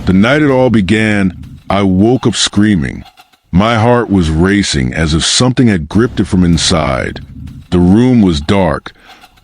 The night it all began, I woke up screaming. My heart was racing as if something had gripped it from inside. The room was dark,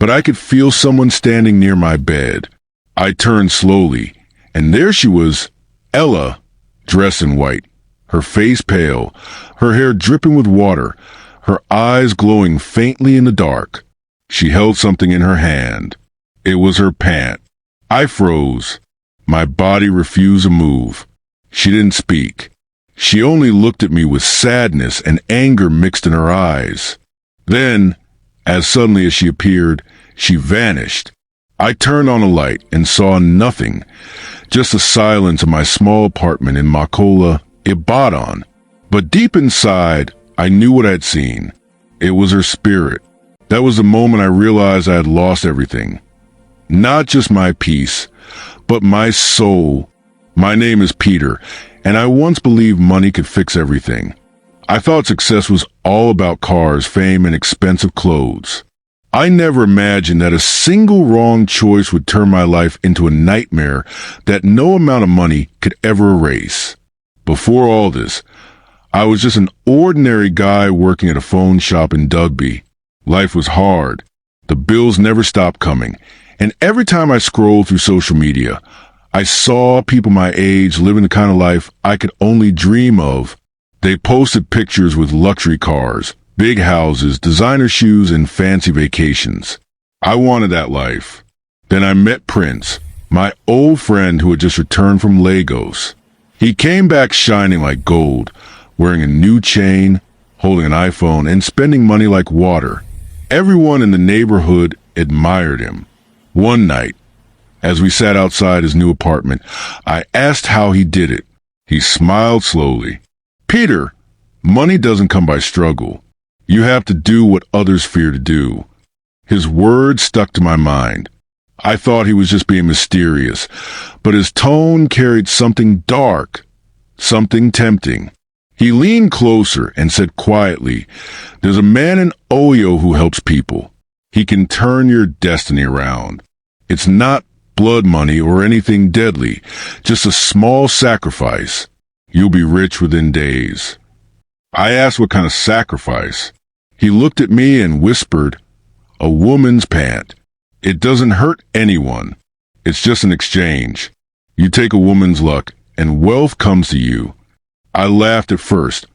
but I could feel someone standing near my bed. I turned slowly, and there she was, Ella, dressed in white, her face pale, her hair dripping with water, her eyes glowing faintly in the dark. She held something in her hand. It was her pant. I froze. My body refused to move. She didn't speak. She only looked at me with sadness and anger mixed in her eyes. Then, as suddenly as she appeared, she vanished. I turned on a light and saw nothing, just the silence of my small apartment in Makola, Ibadan. But deep inside, I knew what I'd seen. It was her spirit. That was the moment I realized I had lost everything. Not just my peace, but my soul. My name is Peter, and I once believed money could fix everything. I thought success was all about cars, fame, and expensive clothes. I never imagined that a single wrong choice would turn my life into a nightmare that no amount of money could ever erase. Before all this, I was just an ordinary guy working at a phone shop in Dugby. Life was hard. The bills never stopped coming. And every time I scrolled through social media, I saw people my age living the kind of life I could only dream of. They posted pictures with luxury cars, big houses, designer shoes, and fancy vacations. I wanted that life. Then I met Prince, my old friend who had just returned from Lagos. He came back shining like gold, wearing a new chain, holding an iPhone, and spending money like water. Everyone in the neighborhood admired him. One night, as we sat outside his new apartment, I asked how he did it. He smiled slowly. "Peter, money doesn't come by struggle. You have to do what others fear to do." His words stuck to my mind. I thought he was just being mysterious, but his tone carried something dark, something tempting. He leaned closer and said quietly, "There's a man in Oyo who helps people. He can turn your destiny around. It's not blood money or anything deadly, just a small sacrifice. You'll be rich within days." I asked what kind of sacrifice. He looked at me and whispered, "A woman's pant. It doesn't hurt anyone. It's just an exchange. You take a woman's luck, and wealth comes to you." I laughed at first,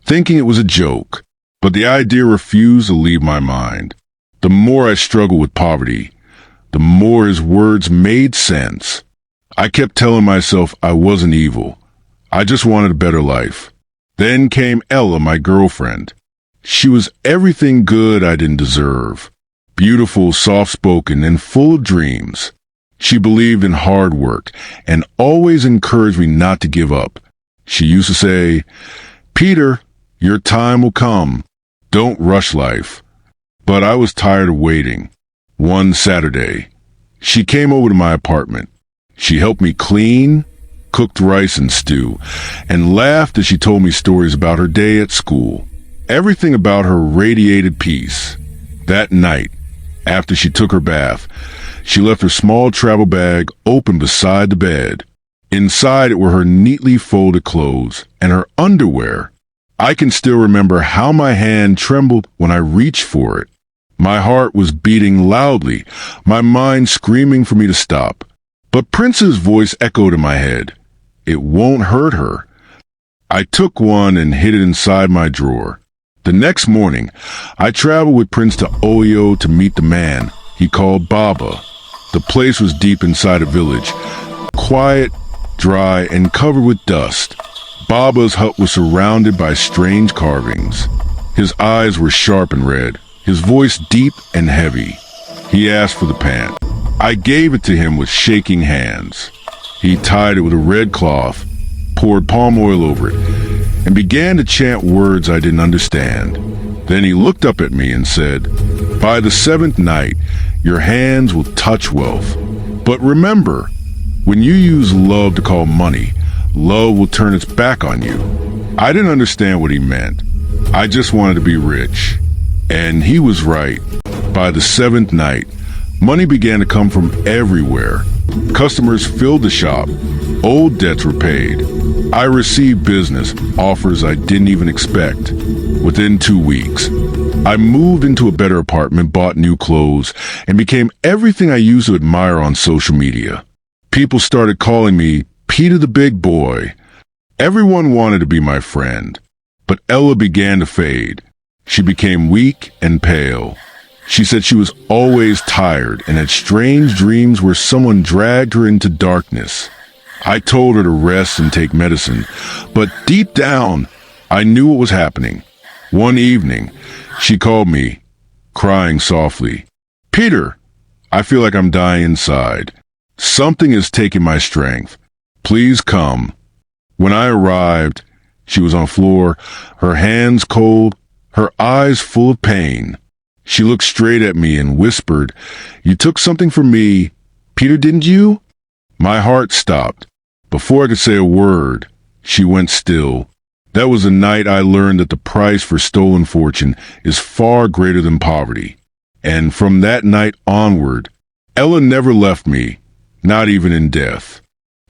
thinking it was a joke, but the idea refused to leave my mind. The more I struggled with poverty, the more his words made sense. I kept telling myself I wasn't evil. I just wanted a better life. Then came Ella, my girlfriend. She was everything good I didn't deserve. Beautiful, soft-spoken, and full of dreams. She believed in hard work and always encouraged me not to give up. She used to say, "Peter, your time will come. Don't rush life." But I was tired of waiting. One Saturday, she came over to my apartment. She helped me clean, cooked rice and stew, and laughed as she told me stories about her day at school. Everything about her radiated peace. That night, after she took her bath, she left her small travel bag open beside the bed. Inside it were her neatly folded clothes and her underwear. I can still remember how my hand trembled when I reached for it. My heart was beating loudly, my mind screaming for me to stop. But Prince's voice echoed in my head. It won't hurt her. I took one and hid it inside my drawer. The next morning, I traveled with Prince to Oyo to meet the man he called Baba. The place was deep inside a village, quiet, dry, and covered with dust. Baba's hut was surrounded by strange carvings. His eyes were sharp and red, his voice deep and heavy. He asked for the pant. I gave it to him with shaking hands. He tied it with a red cloth, poured palm oil over it, and began to chant words I didn't understand. Then he looked up at me and said, "By the seventh night, your hands will touch wealth. But remember, when you use love to call money, love will turn its back on you." I didn't understand what he meant. I just wanted to be rich. And he was right. By the seventh night, money began to come from everywhere. Customers filled the shop. Old debts were paid. I received business, offers I didn't even expect. Within 2 weeks, I moved into a better apartment, bought new clothes, and became everything I used to admire on social media. People started calling me Peter the Big Boy. Everyone wanted to be my friend. But Ella began to fade. She became weak and pale. She said she was always tired and had strange dreams where someone dragged her into darkness. I told her to rest and take medicine, but deep down, I knew what was happening. One evening, she called me, crying softly. "Peter, I feel like I'm dying inside. Something is taking my strength. Please come." When I arrived, she was on the floor, her hands cold, her eyes full of pain. She looked straight at me and whispered, "You took something from me, Peter, didn't you?" My heart stopped. Before I could say a word, she went still. That was the night I learned that the price for stolen fortune is far greater than poverty. And from that night onward, Ella never left me, not even in death.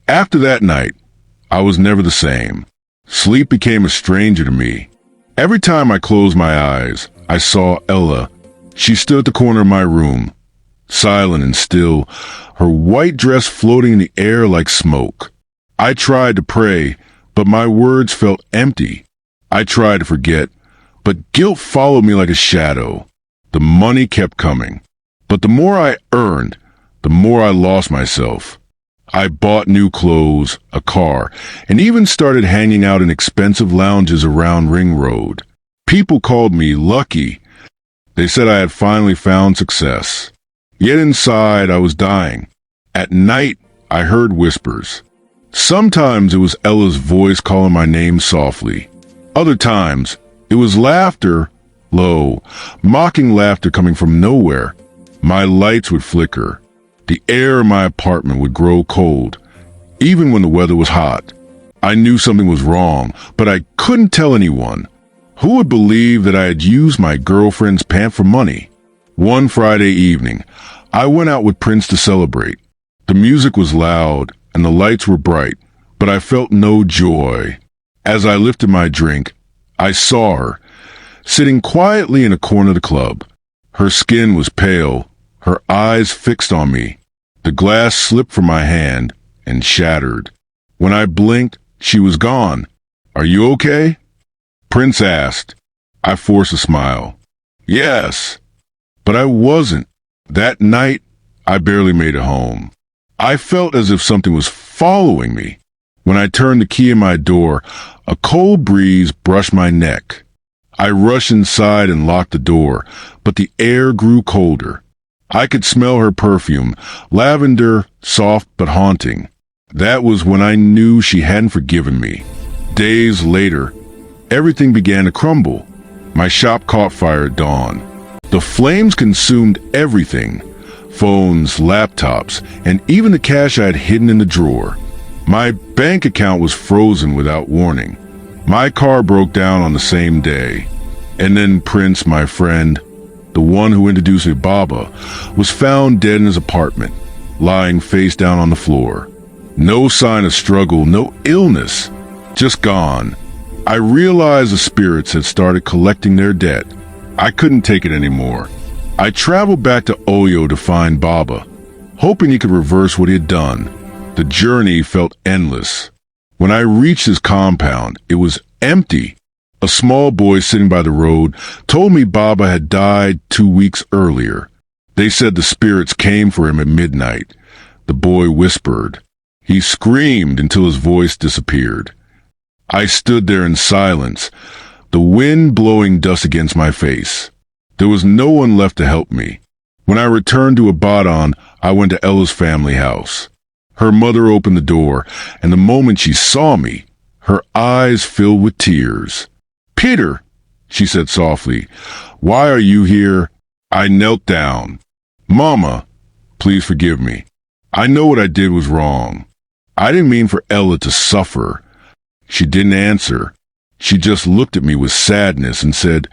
After that night, I was never the same. Sleep became a stranger to me. Every time I closed my eyes, I saw Ella. She stood at the corner of my room, silent and still, her white dress floating in the air like smoke. I tried to pray, but my words felt empty. I tried to forget, but guilt followed me like a shadow. The money kept coming, but the more I earned, the more I lost myself. I bought new clothes, a car, and even started hanging out in expensive lounges around Ring Road. People called me lucky. They said I had finally found success. Yet inside, I was dying. At night, I heard whispers. Sometimes it was Ella's voice calling my name softly. Other times, it was laughter, low, mocking laughter coming from nowhere. My lights would flicker. The air in my apartment would grow cold, even when the weather was hot. I knew something was wrong, but I couldn't tell anyone. Who would believe that I had used my girlfriend's pant for money? One Friday evening, I went out with Prince to celebrate. The music was loud and the lights were bright, but I felt no joy. As I lifted my drink, I saw her, sitting quietly in a corner of the club. Her skin was pale, her eyes fixed on me. The glass slipped from my hand and shattered. When I blinked, she was gone. "Are you okay?" Prince asked. I forced a smile. "Yes." But I wasn't. That night, I barely made it home. I felt as if something was following me. When I turned the key in my door, a cold breeze brushed my neck. I rushed inside and locked the door, but the air grew colder. I could smell her perfume, lavender, soft but haunting. That was when I knew she hadn't forgiven me. Days later, everything began to crumble. My shop caught fire at dawn. The flames consumed everything. Phones, laptops, and even the cash I had hidden in the drawer. My bank account was frozen without warning. My car broke down on the same day. And then Prince, my friend, the one who introduced me to Baba, was found dead in his apartment, lying face down on the floor. No sign of struggle, no illness, just gone. I realized the spirits had started collecting their debt. I couldn't take it anymore. I traveled back to Oyo to find Baba, hoping he could reverse what he had done. The journey felt endless. When I reached his compound, it was empty. A small boy sitting by the road told me Baba had died 2 weeks earlier. They said the spirits came for him at midnight. The boy whispered. He screamed until his voice disappeared. I stood there in silence, the wind blowing dust against my face. There was no one left to help me. When I returned to Ibadan, I went to Ella's family house. Her mother opened the door, and the moment she saw me, her eyes filled with tears. "Peter," she said softly, "why are you here?" I knelt down. "Mama, please forgive me. I know what I did was wrong. I didn't mean for Ella to suffer." She didn't answer. She just looked at me with sadness and said,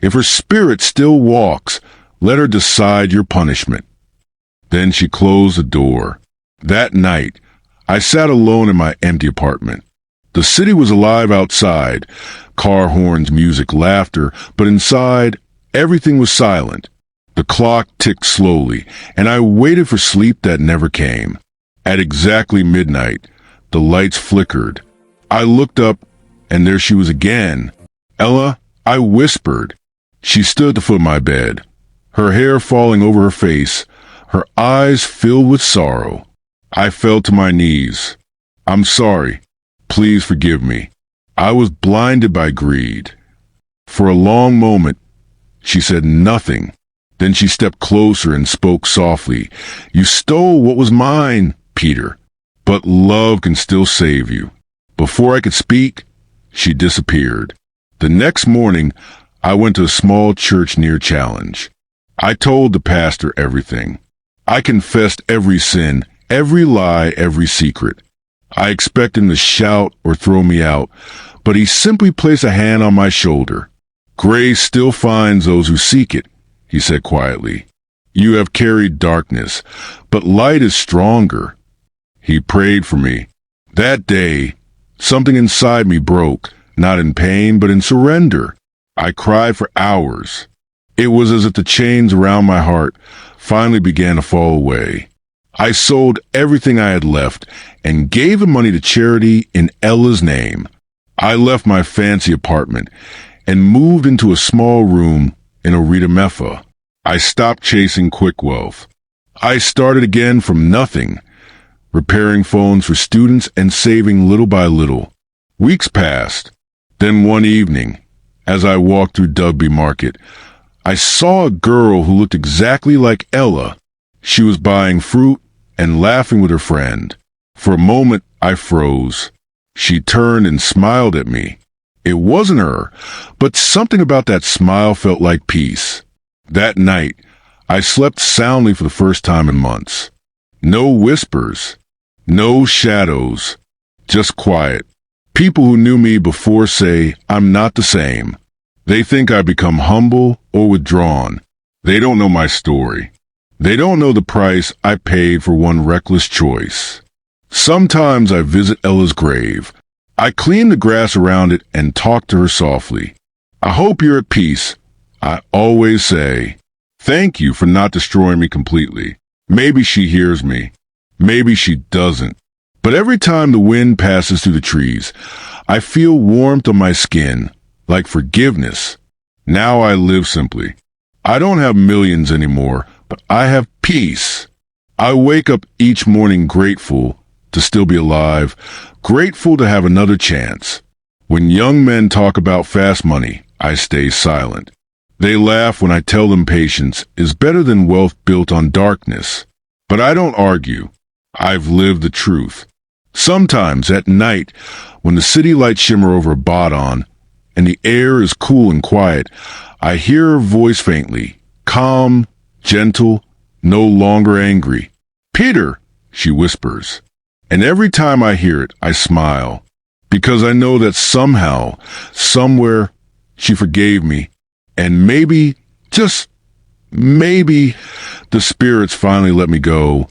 "If her spirit still walks, let her decide your punishment." Then she closed the door. That night, I sat alone in my empty apartment. The city was alive outside, car horns, music, laughter, but inside, everything was silent. The clock ticked slowly, and I waited for sleep that never came. At exactly midnight, the lights flickered. I looked up, and there she was again. "Ella," I whispered. She stood at the foot of my bed, her hair falling over her face, her eyes filled with sorrow. I fell to my knees. "I'm sorry. Please forgive me. I was blinded by greed." For a long moment, she said nothing. Then she stepped closer and spoke softly. "You stole what was mine, Peter, but love can still save you." Before I could speak, she disappeared. The next morning, I went to a small church near Challenge. I told the pastor everything. I confessed every sin, every lie, every secret. I expected him to shout or throw me out, but he simply placed a hand on my shoulder. "Grace still finds those who seek it," he said quietly. "You have carried darkness, but light is stronger." He prayed for me. That day, something inside me broke, not in pain, but in surrender. I cried for hours. It was as if the chains around my heart finally began to fall away. I sold everything I had left and gave the money to charity in Ella's name. I left my fancy apartment and moved into a small room in Meffa. I stopped chasing quick wealth. I started again from nothing, repairing phones for students and saving little by little. Weeks passed. Then one evening, as I walked through Dugby Market, I saw a girl who looked exactly like Ella. She was buying fruit and laughing with her friend. For a moment, I froze. She turned and smiled at me. It wasn't her, but something about that smile felt like peace. That night, I slept soundly for the first time in months. No whispers, no shadows, just quiet. People who knew me before say I'm not the same. They think I become humble or withdrawn. They don't know my story. They don't know the price I paid for one reckless choice. Sometimes I visit Ella's grave. I clean the grass around it and talk to her softly. "I hope you're at peace," I always say. "Thank you for not destroying me completely." Maybe she hears me. Maybe she doesn't. But every time the wind passes through the trees, I feel warmth on my skin, like forgiveness. Now I live simply. I don't have millions anymore, but I have peace. I wake up each morning grateful to still be alive, grateful to have another chance. When young men talk about fast money, I stay silent. They laugh when I tell them patience is better than wealth built on darkness. But I don't argue. I've lived the truth. Sometimes at night, when the city lights shimmer over Badon and the air is cool and quiet, I hear her voice faintly, calm, gentle, no longer angry. "Peter," she whispers. And every time I hear it, I smile, because I know that somehow, somewhere, she forgave me, and maybe, just maybe, the spirits finally let me go